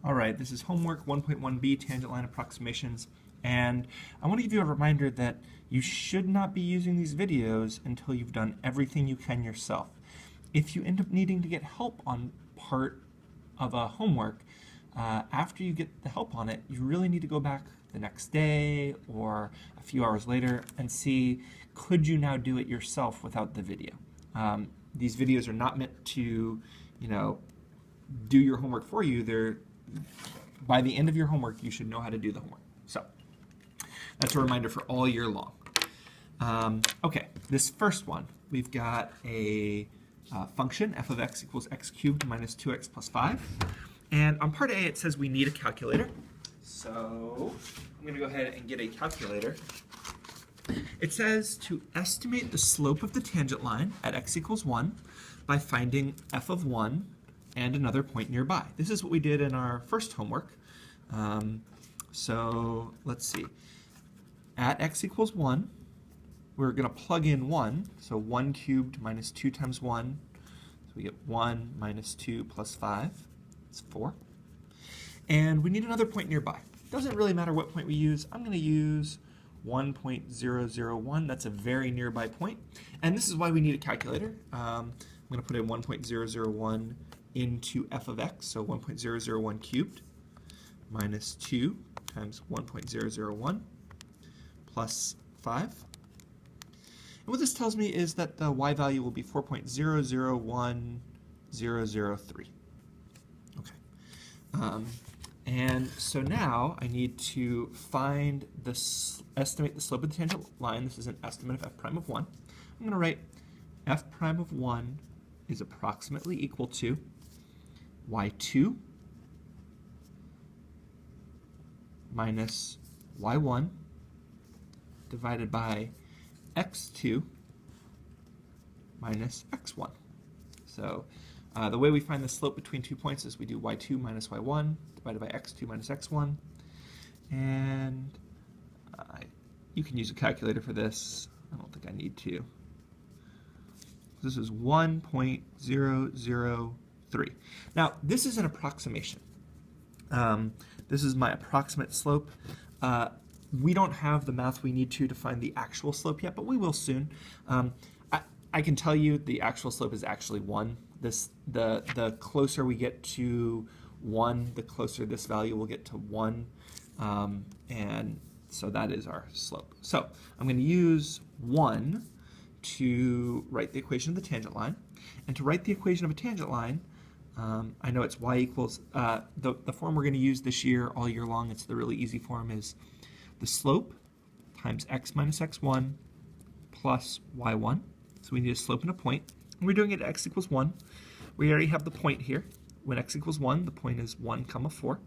All right, this is homework 1.1b, tangent line approximations, and I want to give you a reminder that you should not be using these videos until you've done everything you can yourself. If you end up needing to get help on part of a homework, after you get the help on it, you really need to go back the next day or a few hours later and see, could you now do it yourself without the video? These videos are not meant to, do your homework for you. By the end of your homework, you should know how to do the homework. So that's a reminder for all year long. Okay, this first one, we've got a function, f of x equals x cubed minus 2x plus 5. And on part A, it says we need a calculator. So I'm going to go ahead and get a calculator. It says to estimate the slope of the tangent line at x equals 1 by finding f of 1 and another point nearby. This is what we did in our first homework. So let's see. At x equals 1, we're going to plug in 1. So 1 cubed minus 2 times 1. So we get 1 minus 2 plus 5. It's 4. And we need another point nearby. Doesn't really matter what point we use. I'm going to use 1.001. That's a very nearby point. And this is why we need a calculator. I'm going to put in 1.001 into f of x, so 1.001 cubed minus 2 times 1.001 plus 5. And what this tells me is that the y value will be 4.001003. Okay. And so now I need to find estimate the slope of the tangent line. This is an estimate of f prime of 1. I'm going to write f prime of 1 is approximately equal to y2 minus y1 divided by x2 minus x1. So the way we find the slope between 2 points is we do y2 minus y1 divided by x2 minus x1. And you can use a calculator for this. I don't think I need to. This is 1.003. Now, this is an approximation. This is my approximate slope. We don't have the math we need to find the actual slope yet, but we will soon. I can tell you the actual slope is actually 1. The closer we get to 1, the closer this value will get to 1. And so that is our slope. So I'm going to use 1 to write the equation of the tangent line. And to write the equation of a tangent line, I know it's y equals, the form we're going to use this year, all year long, it's the really easy form, is the slope times x minus x1 plus y1. So we need a slope and a point. And we're doing it at x equals 1. We already have the point here. When x equals 1, the point is 1 comma 4.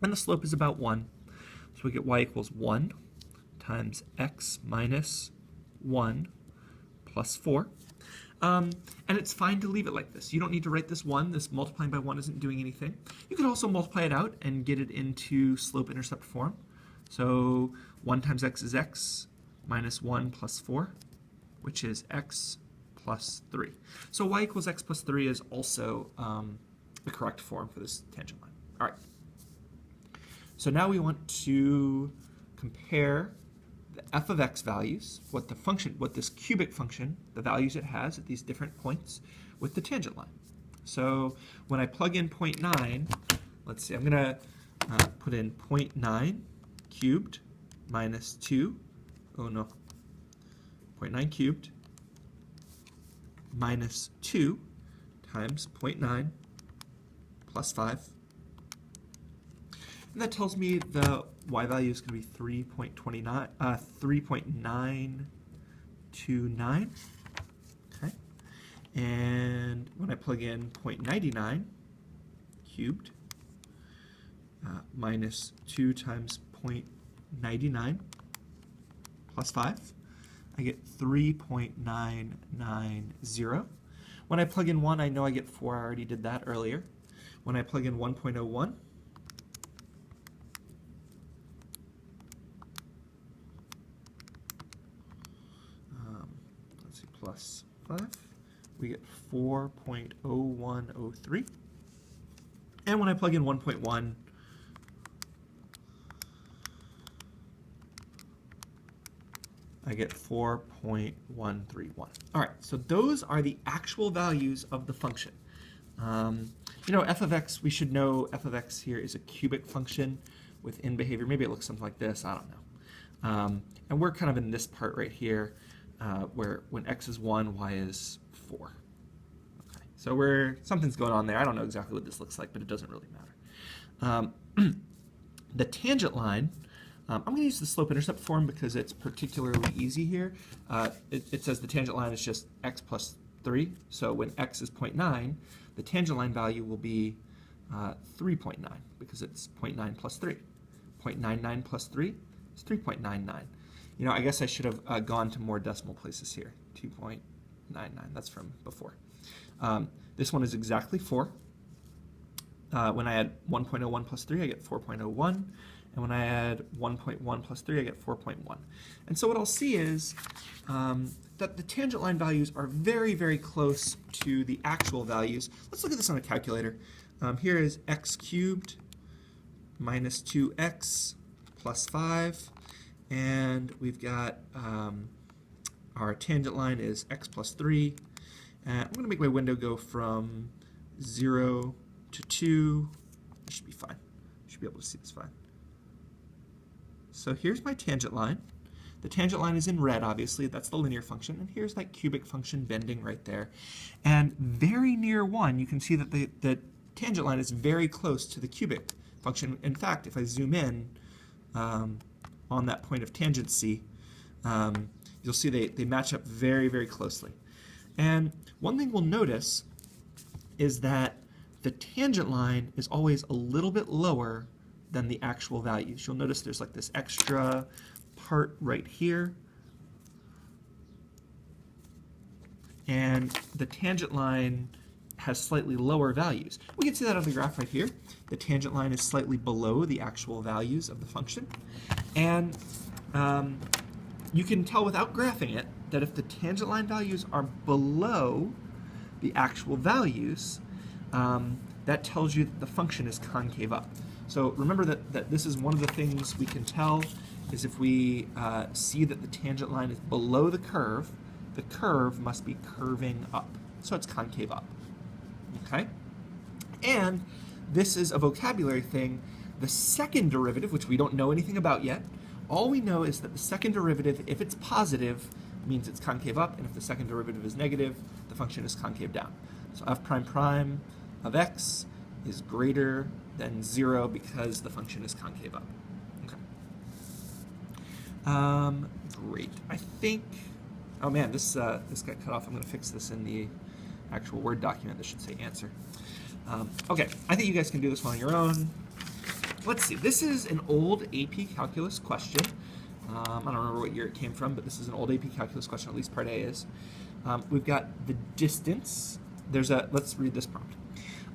And the slope is about 1. So we get y equals 1 times x minus 1 plus 4. And it's fine to leave it like this. You don't need to write this 1. This multiplying by 1 isn't doing anything. You could also multiply it out and get it into slope-intercept form. So 1 times x is x minus 1 plus 4, which is x plus 3. So y equals x plus 3 is also the correct form for this tangent line. All right. So now we want to compare the f of x values, what this cubic function, the values it has at these different points, with the tangent line. So when I plug in 0.9, let's see, I'm going to put in 0.9 cubed minus 2, 0.9 cubed minus 2 times 0.9 plus 5. And that tells me the y value is going to be 3.929. Okay. And when I plug in 0.99 cubed minus 2 times 0.99 plus 5, I get 3.990. When I plug in 1, I know I get 4. I already did that earlier. When I plug in 1.01, plus 5, we get 4.0103. And when I plug in 1.1, I get 4.131. All right, so those are the actual values of the function. You know, f of x, we should know f of x here is a cubic function within behavior. Maybe it looks something like this, I don't know. And we're kind of in this part right here where when x is 1, y is 4. Okay, so something's going on there. I don't know exactly what this looks like, but it doesn't really matter. The tangent line, I'm going to use the slope-intercept form because it's particularly easy here. It says the tangent line is just x plus 3. So when x is 0.9, the tangent line value will be 3.9 because it's 0.9 plus 3. 0.99 plus 3 is 3.99. You know, I guess I should have gone to more decimal places here. 2.99, that's from before. This one is exactly 4. When I add 1.01 plus 3, I get 4.01. And when I add 1.1 plus 3, I get 4.1. And so what I'll see is that the tangent line values are very, very close to the actual values. Let's look at this on a calculator. Here is x cubed minus 2x plus 5. And we've got our tangent line is x plus 3. And I'm going to make my window go from 0 to 2. This should be fine. Should be able to see this fine. So here's my tangent line. The tangent line is in red, obviously. That's the linear function. And here's that cubic function bending right there. And very near 1, you can see that the tangent line is very close to the cubic function. In fact, if I zoom in on that point of tangency, you'll see they match up very, very closely. And one thing we'll notice is that the tangent line is always a little bit lower than the actual values. You'll notice there's like this extra part right here. And the tangent line has slightly lower values. We can see that on the graph right here. The tangent line is slightly below the actual values of the function. And you can tell without graphing it that if the tangent line values are below the actual values, that tells you that the function is concave up. So remember that this is one of the things we can tell is if we see that the tangent line is below the curve must be curving up. So it's concave up. Okay? And this is a vocabulary thing. The second derivative, which we don't know anything about yet, all we know is that the second derivative, if it's positive, means it's concave up, and if the second derivative is negative, the function is concave down. So f prime prime of x is greater than 0 because the function is concave up. Okay. Great. I think, oh man, this got cut off. I'm going to fix this in the actual Word document. This should say answer. Okay, I think you guys can do this one on your own. Let's see. This is an old AP Calculus question. I don't remember what year it came from, but this is an old AP Calculus question, at least part A is. We've got the distance. Let's read this prompt.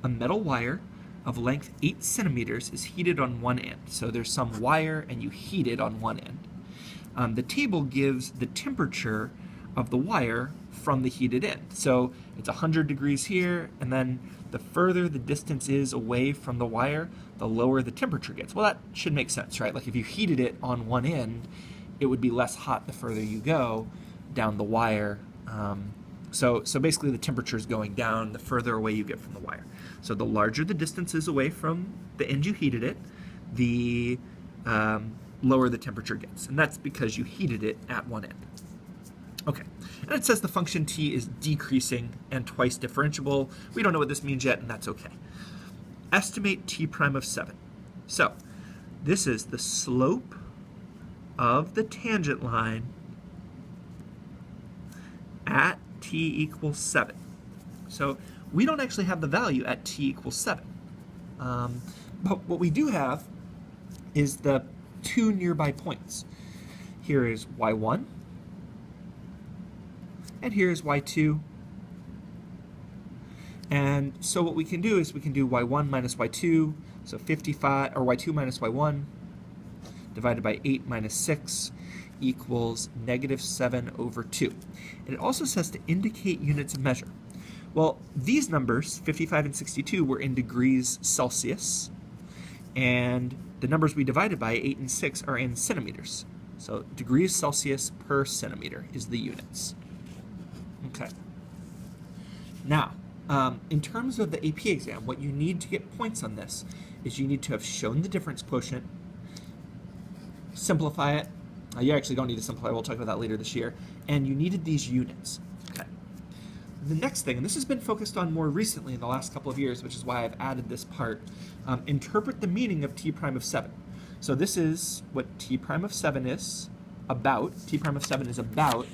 A metal wire of length 8 centimeters is heated on one end. So there's some wire and you heat it on one end. The table gives the temperature of the wire from the heated end. So it's 100 degrees here, and then the further the distance is away from the wire, the lower the temperature gets. Well, that should make sense, right? Like if you heated it on one end, it would be less hot the further you go down the wire. So basically the temperature is going down the further away you get from the wire. So the larger the distance is away from the end you heated it, the lower the temperature gets. And that's because you heated it at one end. Okay, and it says the function t is decreasing and twice differentiable. We don't know what this means yet, and that's okay. Estimate t prime of 7. So this is the slope of the tangent line at t equals 7. So we don't actually have the value at t equals 7. But what we do have is the two nearby points. Here is y1, and here is y2. And so what we can do is we can do y1 minus y2, so 55, or y2 minus y1 divided by 8 minus 6 equals negative 7 over 2. And it also says to indicate units of measure. Well, these numbers, 55 and 62, were in degrees Celsius, and the numbers we divided by, 8 and 6, are in centimeters. So degrees Celsius per centimeter is the units. Okay. Now, in terms of the AP exam, what you need to get points on this is you need to have shown the difference quotient, simplify it. You actually don't need to simplify, we'll talk about that later this year, and you needed these units. Okay. The next thing, and this has been focused on more recently in the last couple of years, which is why I've added this part, interpret the meaning of t prime of 7. So this is what t prime of 7 is about. T prime of 7 is about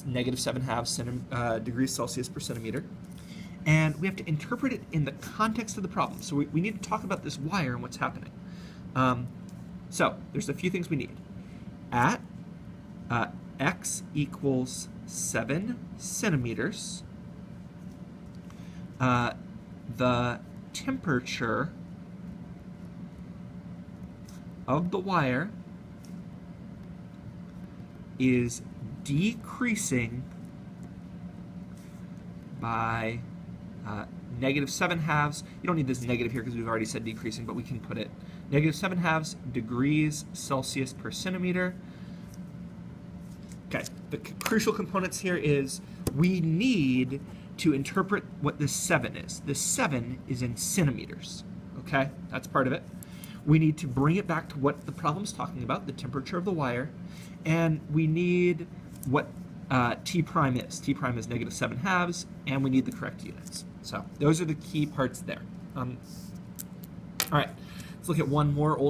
negative 7/2 degrees Celsius per centimeter. And we have to interpret it in the context of the problem. So we need to talk about this wire and what's happening. So there's a few things we need. At x equals 7 centimeters, the temperature of the wire is decreasing by negative 7/2. You don't need this negative here because we've already said decreasing, but we can put it negative 7/2 degrees Celsius per centimeter. Okay, the crucial components here is we need to interpret what this 7 is. This 7 is in centimeters, okay? That's part of it. We need to bring it back to what the problem's talking about, the temperature of the wire, and we need what t prime is. T prime is negative 7/2, and we need the correct units. So those are the key parts there. All right, let's look at one more old